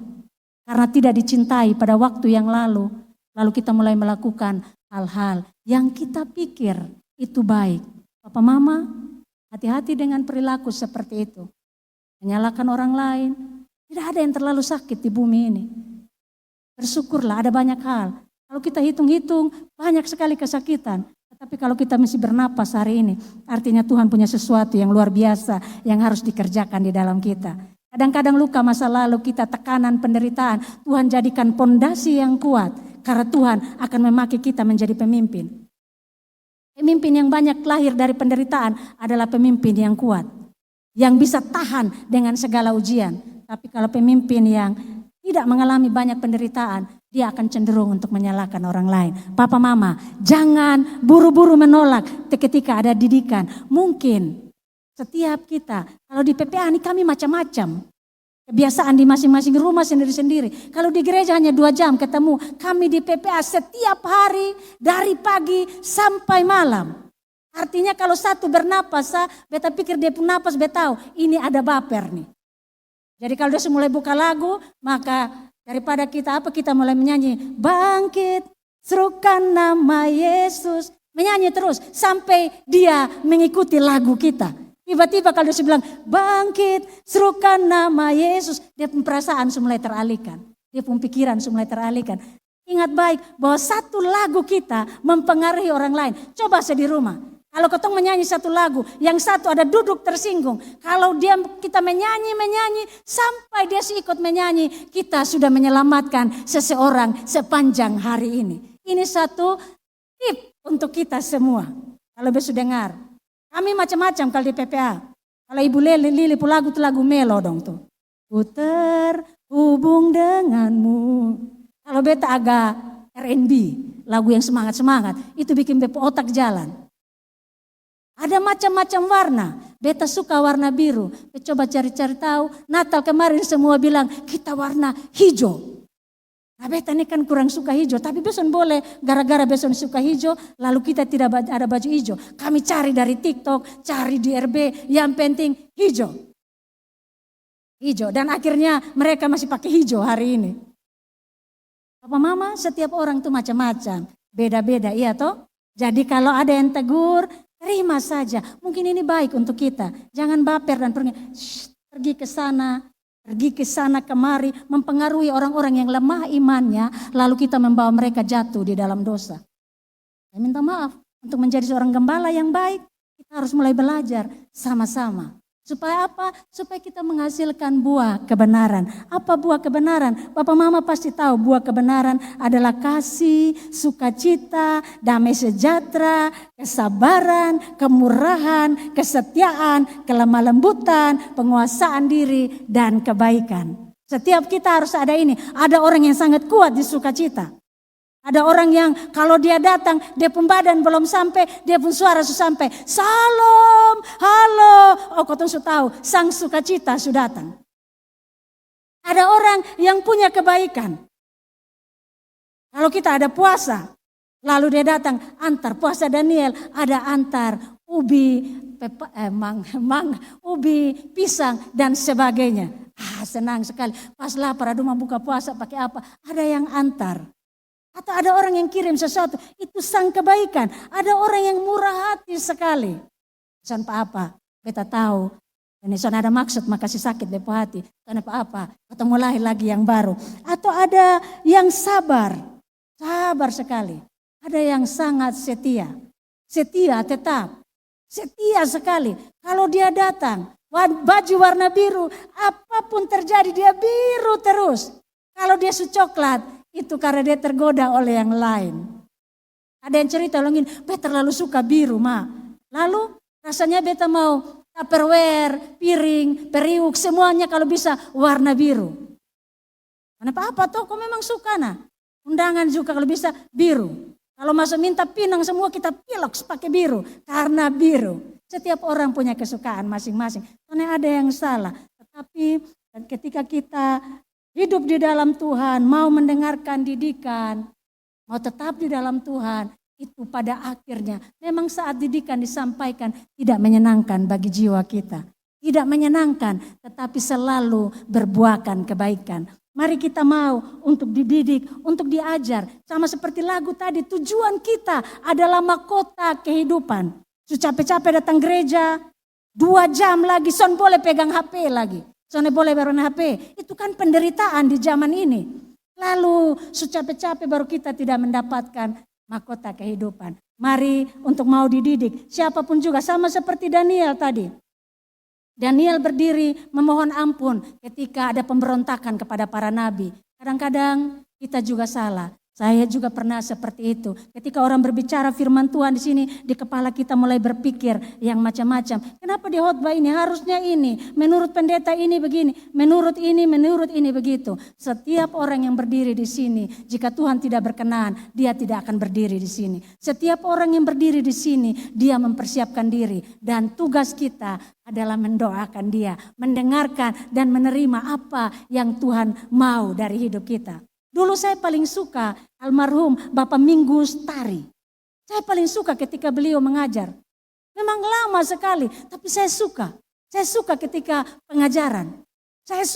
Karena tidak dicintai pada waktu yang lalu. Lalu kita mulai melakukan hal-hal yang kita pikir itu baik. Papa mama, hati-hati dengan perilaku seperti itu. Menyalahkan orang lain. Tidak ada yang terlalu sakit di bumi ini. Bersyukurlah, ada banyak hal. Kalau kita hitung-hitung, banyak sekali kesakitan. Tetapi kalau kita masih bernapas hari ini, artinya Tuhan punya sesuatu yang luar biasa yang harus dikerjakan di dalam kita. Kadang-kadang luka masa lalu kita, tekanan, penderitaan, Tuhan jadikan pondasi yang kuat. Karena Tuhan akan memakai kita menjadi pemimpin. Pemimpin yang banyak lahir dari penderitaan adalah pemimpin yang kuat. Yang bisa tahan dengan segala ujian. Tapi kalau pemimpin yang tidak mengalami banyak penderitaan, dia akan cenderung untuk menyalahkan orang lain. Papa mama, jangan buru-buru menolak ketika ada didikan. Mungkin setiap kita, kalau di PPA ini kami macam-macam. Kebiasaan di masing-masing rumah sendiri-sendiri. Kalau di gereja hanya 2 jam ketemu. Kami di PPA setiap hari dari pagi sampai malam. Artinya kalau satu bernapas, beta pikir dia pun napas, beta tahu ini ada baper nih. Jadi kalau dia mulai buka lagu, maka daripada kita mulai menyanyi. Bangkit, serukan nama Yesus. Menyanyi terus sampai dia mengikuti lagu kita. Tiba-tiba kalau dia bilang, bangkit, serukan nama Yesus. Dia pun perasaan mulai teralihkan. Dia pun pikiran mulai teralihkan. Ingat baik bahwa satu lagu kita mempengaruhi orang lain. Coba saya di rumah. Kalau ketong menyanyi satu lagu, yang satu ada duduk tersinggung. Kalau kita menyanyi, sampai dia ikut menyanyi, kita sudah menyelamatkan seseorang sepanjang hari ini. Ini satu tip untuk kita semua. Kalau besok dengar. Kami macam-macam kalau di PPA. Kalau Ibu Lili lagu itu lagu melo dong tuh. Ku terhubung denganmu. Kalau beta agak R&B, lagu yang semangat-semangat, itu bikin beta otak jalan. Ada macam-macam warna. Beta suka warna biru. Beta coba cari-cari tahu. Natal kemarin semua bilang kita warna hijau. Nah beta ini kan kurang suka hijau, tapi beson boleh gara-gara beson suka hijau, lalu kita tidak ada baju hijau. Kami cari dari TikTok, cari di RB, yang penting hijau. Hijau, dan akhirnya mereka masih pakai hijau hari ini. Papa mama, setiap orang tuh macam-macam, beda-beda, iya toh? Jadi kalau ada yang tegur, terima saja. Mungkin ini baik untuk kita. Jangan baper dan pergi ke sana. Pergi ke sana kemari, mempengaruhi orang-orang yang lemah imannya, lalu kita membawa mereka jatuh di dalam dosa. Saya minta maaf, untuk menjadi seorang gembala yang baik, kita harus mulai belajar sama-sama. Supaya apa? Supaya kita menghasilkan buah kebenaran. Apa buah kebenaran? Bapak mama pasti tahu buah kebenaran adalah kasih, sukacita, damai sejahtera, kesabaran, kemurahan, kesetiaan, kelemah lembutan, penguasaan diri, dan kebaikan. Setiap kita harus ada ini. Ada orang yang sangat kuat di sukacita. Ada orang yang kalau dia datang, dia pun badan belum sampai, dia pun suara sudah sampai. Salam, halo. Oh kau sudah tahu, sang sukacita sudah datang. Ada orang yang punya kebaikan. Kalau kita ada puasa, lalu dia datang antar puasa Daniel, ada antar ubi, ubi, pisang dan sebagainya. Senang sekali. Pas lapar, aduh mau buka puasa pakai apa? Ada yang antar. Atau ada orang yang kirim sesuatu, itu sang kebaikan. Ada orang yang murah hati sekali. Tanpa apa, beta tahu. Ini ada maksud, makasih sakit bepo hati. Tanpa apa, ketemu lagi yang baru. Atau ada yang sabar. Sabar sekali. Ada yang sangat setia. Setia tetap. Setia sekali. Kalau dia datang, baju warna biru, apapun terjadi dia biru terus. Kalau dia coklat, itu karena dia tergoda oleh yang lain. Ada yang cerita longin, beta terlalu suka biru ma. Lalu rasanya beta mau tupperware, piring, periuk, semuanya kalau bisa warna biru. Kenapa apa toh? Kau memang suka nah. Undangan juga kalau bisa biru. Kalau masuk minta pinang semua kita pilok pakai biru karena biru. Setiap orang punya kesukaan masing-masing. Karena ada yang salah. Tetapi ketika kita hidup di dalam Tuhan, mau mendengarkan didikan, mau tetap di dalam Tuhan, itu pada akhirnya memang saat didikan disampaikan tidak menyenangkan bagi jiwa kita. Tidak menyenangkan, tetapi selalu berbuahkan kebaikan. Mari kita mau untuk dididik, untuk diajar. Sama seperti lagu tadi, tujuan kita adalah mahkota kehidupan. Capek-capek datang gereja, 2 jam lagi, son boleh pegang HP lagi. Son boleh bermain HP. Itu kan penderitaan di zaman ini. Lalu capek-capek baru kita tidak mendapatkan mahkota kehidupan. Mari untuk mau dididik, siapapun juga, sama seperti Daniel tadi. Daniel berdiri memohon ampun ketika ada pemberontakan kepada para nabi. Kadang-kadang kita juga salah. Saya juga pernah seperti itu. Ketika orang berbicara firman Tuhan di sini, di kepala kita mulai berpikir yang macam-macam. Kenapa di khotbah ini harusnya ini, menurut pendeta ini begini, menurut ini begitu. Setiap orang yang berdiri di sini, jika Tuhan tidak berkenan, dia tidak akan berdiri di sini. Setiap orang yang berdiri di sini, dia mempersiapkan diri. Dan tugas kita adalah mendoakan dia, mendengarkan dan menerima apa yang Tuhan mau dari hidup kita. Dulu saya paling suka almarhum Bapak Minggus Tari. Saya paling suka ketika beliau mengajar. Memang lama sekali, tapi saya suka. Saya suka ketika pengajaran. Saya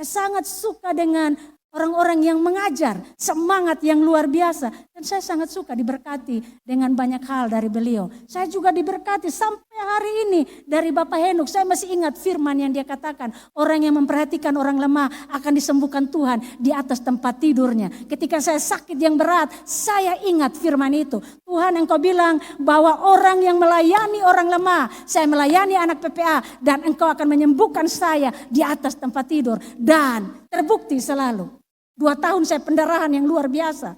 sangat suka dengan orang-orang yang mengajar. Semangat yang luar biasa. Dan saya sangat suka diberkati dengan banyak hal dari beliau. Saya juga diberkati sampai hari ini dari Bapak Henuk. Saya masih ingat firman yang dia katakan. Orang yang memperhatikan orang lemah akan disembuhkan Tuhan di atas tempat tidurnya. Ketika saya sakit yang berat, saya ingat firman itu. Tuhan, Engkau bilang bahwa orang yang melayani orang lemah, saya melayani anak PPA dan Engkau akan menyembuhkan saya di atas tempat tidur. Dan terbukti selalu. 2 tahun saya pendarahan yang luar biasa.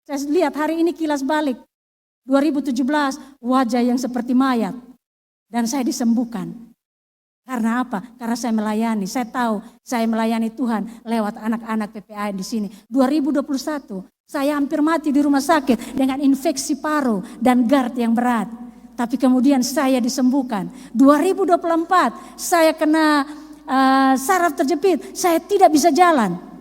Saya lihat hari ini kilas balik. 2017 wajah yang seperti mayat. Dan saya disembuhkan. Karena apa? Karena saya melayani. Saya tahu saya melayani Tuhan lewat anak-anak PPA di sini. 2021 saya hampir mati di rumah sakit dengan infeksi paru dan GERD yang berat. Tapi kemudian saya disembuhkan. 2024 saya kena saraf terjepit. Saya tidak bisa jalan.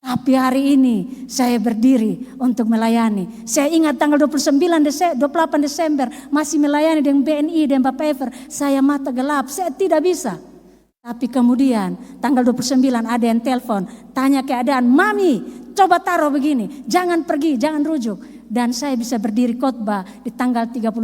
Tapi hari ini saya berdiri untuk melayani. Saya ingat tanggal 28 Desember masih melayani dengan BNI dan Bapak Ever. Saya mata gelap, saya tidak bisa. Tapi kemudian tanggal 29 ada yang telepon, tanya keadaan, Mami coba taruh begini, jangan pergi, jangan rujuk. Dan saya bisa berdiri khotbah di tanggal 31,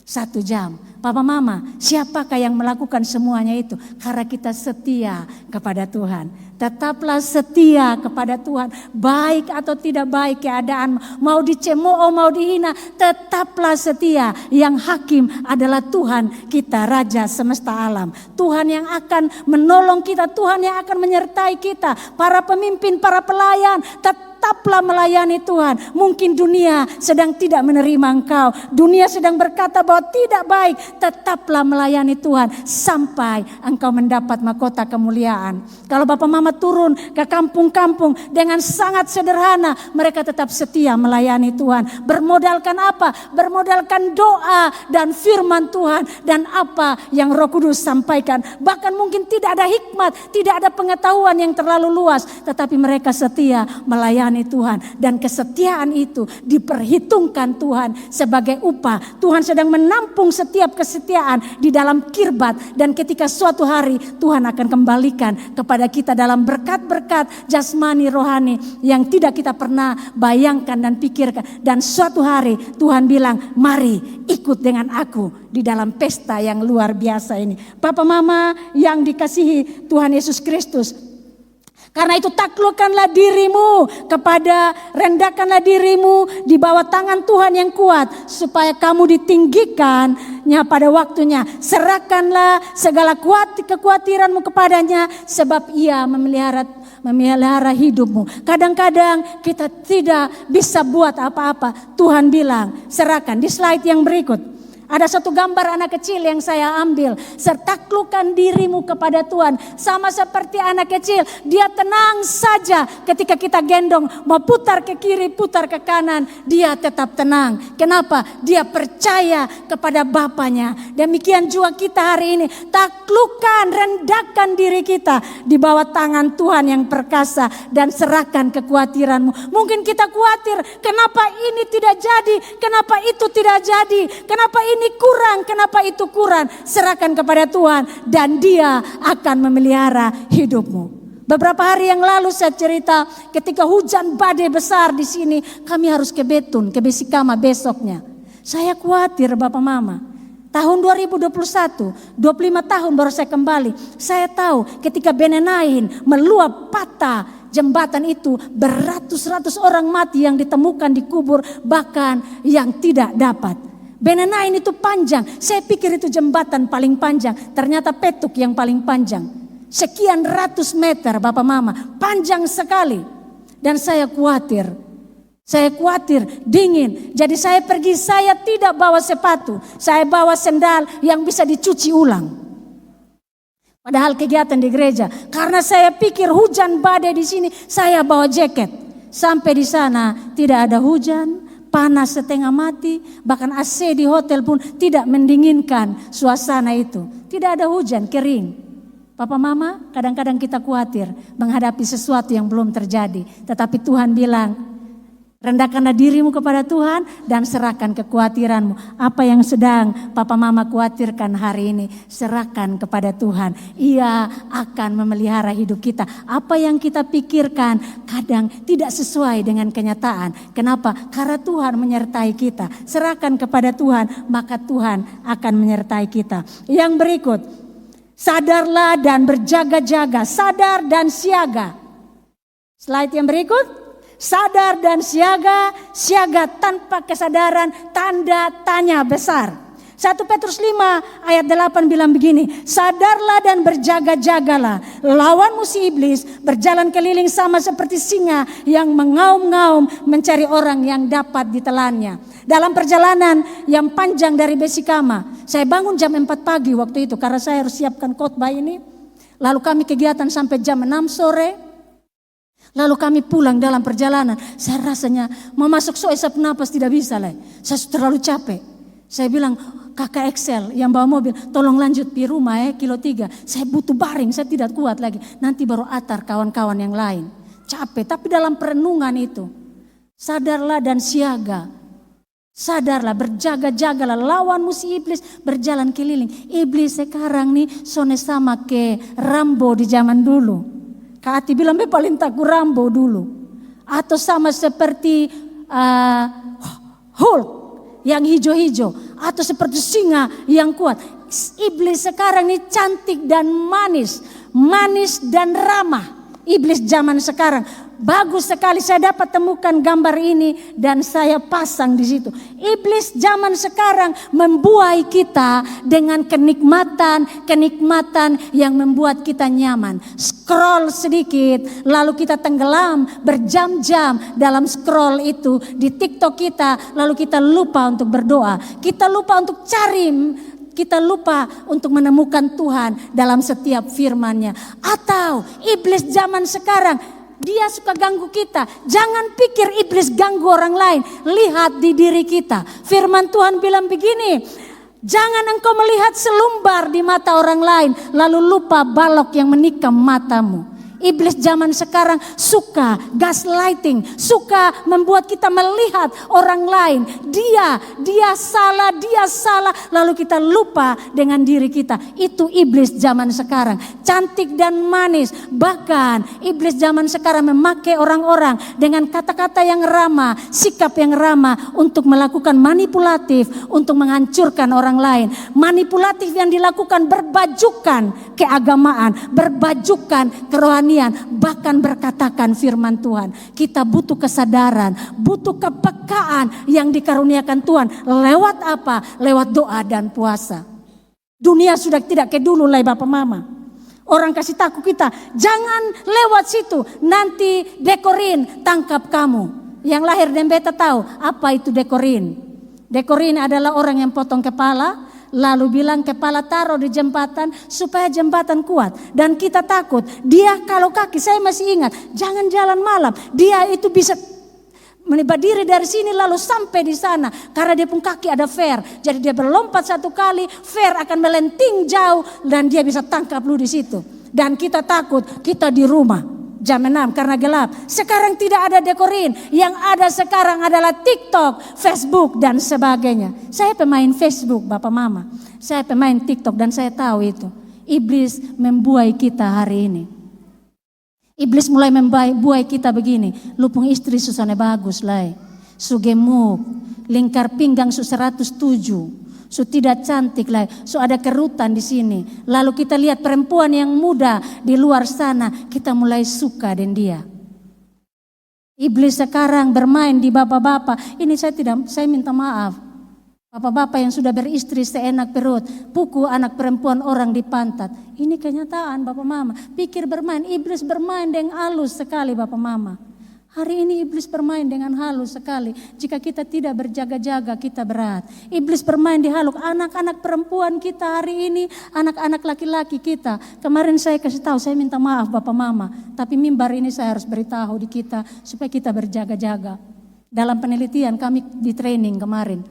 1 jam. Papa Mama, siapakah yang melakukan semuanya itu? Karena kita setia kepada Tuhan. Tetaplah setia kepada Tuhan. Baik atau tidak baik keadaan, mau dicemooh, mau dihina, tetaplah setia. Yang hakim adalah Tuhan kita, Raja semesta alam. Tuhan yang akan menolong kita, Tuhan yang akan menyertai kita. Para pemimpin, para pelayan, tetaplah melayani Tuhan. Mungkin dunia sedang tidak menerima engkau. Dunia sedang berkata bahwa tidak baik. Tetaplah melayani Tuhan sampai engkau mendapat mahkota kemuliaan. Kalau Bapak Mama turun ke kampung-kampung dengan sangat sederhana, mereka tetap setia melayani Tuhan. Bermodalkan apa? Bermodalkan doa dan firman Tuhan dan apa yang Roh Kudus sampaikan. Bahkan mungkin tidak ada hikmat, tidak ada pengetahuan yang terlalu luas, tetapi mereka setia melayani Tuhan. Dan kesetiaan itu diperhitungkan Tuhan sebagai upah. Tuhan sedang menampung setiap kesetiaan di dalam kirbat, dan ketika suatu hari Tuhan akan kembalikan kepada kita dalam berkat-berkat jasmani rohani yang tidak kita pernah bayangkan dan pikirkan. Dan suatu hari Tuhan bilang, mari ikut dengan aku di dalam pesta yang luar biasa ini. Papa Mama yang dikasihi Tuhan Yesus Kristus, karena itu taklukkanlah dirimu rendahkanlah dirimu di bawah tangan Tuhan yang kuat, supaya kamu ditinggikannya pada waktunya. Serahkanlah segala kekhawatiranmu kepadanya, sebab ia memelihara hidupmu. Kadang-kadang kita tidak bisa buat apa-apa. Tuhan bilang, serahkan. Di slide yang berikut Ada satu gambar anak kecil yang saya ambil. Taklukkan dirimu kepada Tuhan. Sama seperti anak kecil. Dia tenang saja ketika kita gendong. Mau putar ke kiri, putar ke kanan. Dia tetap tenang. Kenapa? Dia percaya kepada Bapaknya. Demikian juga kita hari ini. Taklukkan, rendahkan diri kita di bawah tangan Tuhan yang perkasa. Dan serahkan kekhawatiranmu. Mungkin kita khawatir. Kenapa ini tidak jadi? Kenapa itu tidak jadi? Kenapa ini kurang, kenapa itu kurang? Serahkan kepada Tuhan dan Dia akan memelihara hidupmu. Beberapa hari yang lalu saya cerita ketika hujan badai besar di sini, kami harus ke Betun, ke Besikama besoknya. Saya khawatir Bapak Mama. Tahun 2021, 25 tahun baru saya kembali. Saya tahu ketika Benenain meluap patah jembatan itu, beratus-ratus orang mati yang ditemukan dikubur, bahkan yang tidak dapat. Benenain itu panjang, saya pikir itu jembatan paling panjang, ternyata Petuk yang paling panjang. Sekian ratus meter Bapak Mama, panjang sekali. Dan saya khawatir dingin. Jadi saya pergi, saya tidak bawa sepatu, saya bawa sendal yang bisa dicuci ulang. Padahal kegiatan di gereja, karena saya pikir hujan badai di sini, saya bawa jaket. Sampai di sana tidak ada hujan. Panas setengah mati, bahkan AC di hotel pun tidak mendinginkan suasana itu. Tidak ada hujan, kering. Papa Mama, kadang-kadang kita khawatir menghadapi sesuatu yang belum terjadi. Tetapi Tuhan bilang, rendahkanlah dirimu kepada Tuhan dan serahkan kekhawatiranmu. Apa yang sedang Papa Mama khawatirkan hari ini, serahkan kepada Tuhan. Ia akan memelihara hidup kita. Apa yang kita pikirkan kadang tidak sesuai dengan kenyataan. Kenapa? Karena Tuhan menyertai kita. Serahkan kepada Tuhan, maka Tuhan akan menyertai kita. Yang berikut, sadarlah dan berjaga-jaga. Sadar dan siaga. Slide yang berikut. Sadar dan siaga, siaga tanpa kesadaran, tanda tanya besar. 1 Petrus 5 ayat 8 bilang begini, sadarlah dan berjaga-jagalah. Lawanmu si iblis berjalan keliling sama seperti singa yang mengaum-ngaum mencari orang yang dapat ditelannya. Dalam perjalanan yang panjang dari Besikama, saya bangun jam 4 pagi waktu itu karena saya harus siapkan khotbah ini. Lalu kami kegiatan sampai jam 6 sore. Lalu kami pulang dalam perjalanan. Saya rasanya mau masuk isap napas tidak bisa lah. Saya terlalu capek. Saya bilang, kakak Excel yang bawa mobil, tolong lanjut di rumah kilo 3. Saya butuh baring, saya tidak kuat lagi. Nanti baru atar kawan-kawan yang lain. Capek, tapi dalam perenungan itu. Sadarlah dan siaga. Sadarlah, berjaga-jagalah, lawanmu si iblis berjalan keliling. Iblis sekarang nih sone sama ke Rambo di zaman dulu. Kak Ati bilang paling takut Rambo dulu. Atau sama seperti Hulk yang hijau-hijau. Atau seperti singa yang kuat. Iblis sekarang ini cantik dan manis. Manis dan ramah. Iblis zaman sekarang. Bagus sekali saya dapat temukan gambar ini dan saya pasang di situ. Iblis zaman sekarang membuai kita dengan kenikmatan yang membuat kita nyaman. Scroll sedikit lalu kita tenggelam berjam-jam dalam scroll itu di TikTok kita, lalu kita lupa untuk berdoa. Kita lupa untuk kita lupa untuk menemukan Tuhan dalam setiap firman-Nya. Atau iblis zaman sekarang dia suka ganggu kita. Jangan pikir iblis ganggu orang lain. Lihat di diri kita. Firman Tuhan bilang begini. Jangan engkau melihat selumbar di mata orang lain. Lalu lupa balok yang menikam matamu. Iblis zaman sekarang suka gaslighting, suka membuat kita melihat orang lain. Dia salah, lalu kita lupa dengan diri kita. Itu iblis zaman sekarang. Cantik dan manis. Bahkan iblis zaman sekarang memakai orang-orang dengan kata-kata yang ramah, sikap yang ramah untuk melakukan manipulatif, untuk menghancurkan orang lain. Manipulatif yang dilakukan berbajukan keagamaan, berbajukan kerohanian. Bahkan berkatakan firman Tuhan. Kita butuh kesadaran, butuh kepekaan yang dikaruniakan Tuhan. Lewat apa? Lewat doa dan puasa. Dunia sudah tidak kayak dulu lah Bapak Mama. Orang kasih takut kita, jangan lewat situ, nanti dekorin tangkap kamu. Yang lahir dan beta tahu apa itu dekorin. Dekorin adalah orang yang potong kepala, lalu bilang kepala taruh di jembatan supaya jembatan kuat. Dan kita takut, dia kalau kaki, saya masih ingat, jangan jalan malam. Dia itu bisa berdiri dari sini lalu sampai di sana. Karena dia pun kaki ada fer. Jadi dia berlompat satu kali, fer akan melenting jauh dan dia bisa tangkap lu di situ. Dan kita takut, kita di rumah. Jam 6 karena gelap. Sekarang tidak ada dekorin. Yang ada sekarang adalah TikTok, Facebook dan sebagainya. Saya pemain Facebook Bapak Mama. Saya pemain TikTok dan saya tahu itu. Iblis membuai kita hari ini. Iblis mulai membuai kita begini. Lupung istri susahnya bagus lah. Sugemuk. Lingkar pinggang 107. So tidak cantik lah, so ada kerutan di sini. Lalu kita lihat perempuan yang muda di luar sana, kita mulai suka dengan dia. Iblis sekarang bermain di bapak-bapak. Ini saya minta maaf. Bapak-bapak yang sudah beristri seenak perut, pukul anak perempuan orang di pantat. Ini kenyataan Bapak Mama. Pikir bermain, iblis bermain dengan halus sekali Bapak Mama. Hari ini iblis bermain dengan halus sekali. Jika kita tidak berjaga-jaga, kita berat. Iblis bermain di halus. Anak-anak perempuan kita hari ini, anak-anak laki-laki kita. Kemarin saya kasih tahu, saya minta maaf Bapak Mama. Tapi mimbar ini saya harus beritahu di kita supaya kita berjaga-jaga. Dalam penelitian kami di training kemarin,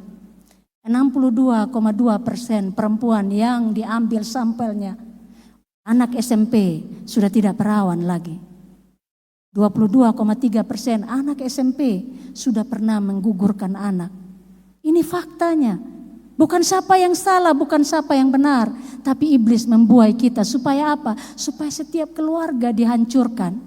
62,2% perempuan yang diambil sampelnya anak SMP sudah tidak perawan lagi. 22,3% anak SMP sudah pernah menggugurkan anak. Ini faktanya. Bukan siapa yang salah, bukan siapa yang benar. Tapi iblis membuai kita supaya apa? Supaya setiap keluarga dihancurkan.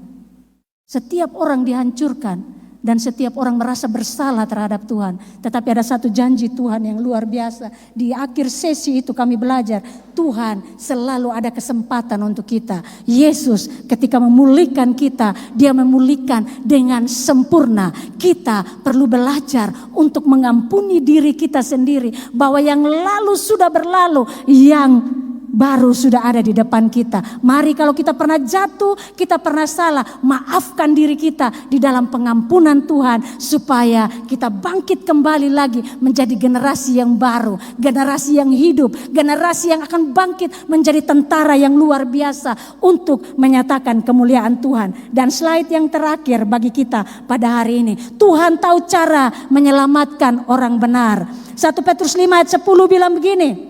Setiap orang dihancurkan. Dan setiap orang merasa bersalah terhadap Tuhan. Tetapi ada satu janji Tuhan yang luar biasa. Di akhir sesi itu kami belajar. Tuhan selalu ada kesempatan untuk kita. Yesus ketika memulihkan kita, dia memulihkan dengan sempurna. Kita perlu belajar untuk mengampuni diri kita sendiri. Bahwa yang lalu sudah berlalu, yang baru sudah ada di depan kita. Mari kalau kita pernah jatuh, kita pernah salah, maafkan diri kita di dalam pengampunan Tuhan. Supaya kita bangkit kembali lagi menjadi generasi yang baru. Generasi yang hidup, generasi yang akan bangkit menjadi tentara yang luar biasa. Untuk menyatakan kemuliaan Tuhan. Dan slide yang terakhir bagi kita pada hari ini. Tuhan tahu cara menyelamatkan orang benar. 1 Petrus 5 ayat 10 bilang begini.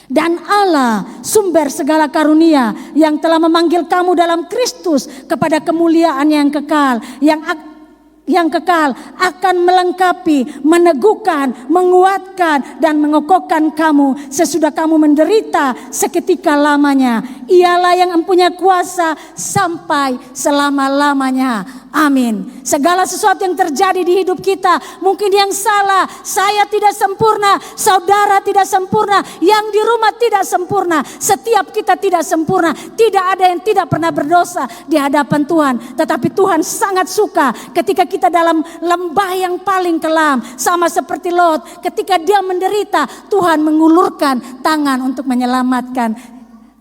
Dan Allah sumber segala karunia yang telah memanggil kamu dalam Kristus kepada kemuliaan yang kekal, yang kekal akan melengkapi, meneguhkan, menguatkan dan mengokohkan kamu sesudah kamu menderita seketika lamanya. Ialah yang mempunyai kuasa sampai selama-lamanya. Amin. Segala sesuatu yang terjadi di hidup kita, mungkin yang salah, saya tidak sempurna, saudara tidak sempurna, yang di rumah tidak sempurna, setiap kita tidak sempurna, tidak ada yang tidak pernah berdosa di hadapan Tuhan. Tetapi Tuhan sangat suka ketika kita dalam lembah yang paling kelam, sama seperti Lot, ketika dia menderita, Tuhan mengulurkan tangan untuk menyelamatkan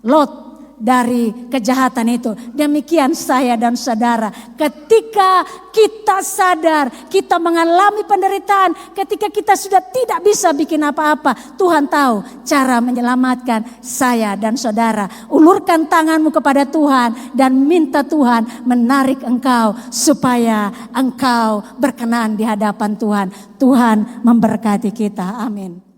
Lot dari kejahatan itu. Demikian saya dan saudara, ketika kita sadar kita mengalami penderitaan, ketika kita sudah tidak bisa bikin apa-apa, Tuhan tahu cara menyelamatkan saya dan saudara. Ulurkan tanganmu kepada Tuhan dan minta Tuhan menarik engkau supaya engkau berkenan di hadapan Tuhan. Tuhan memberkati kita. Amin.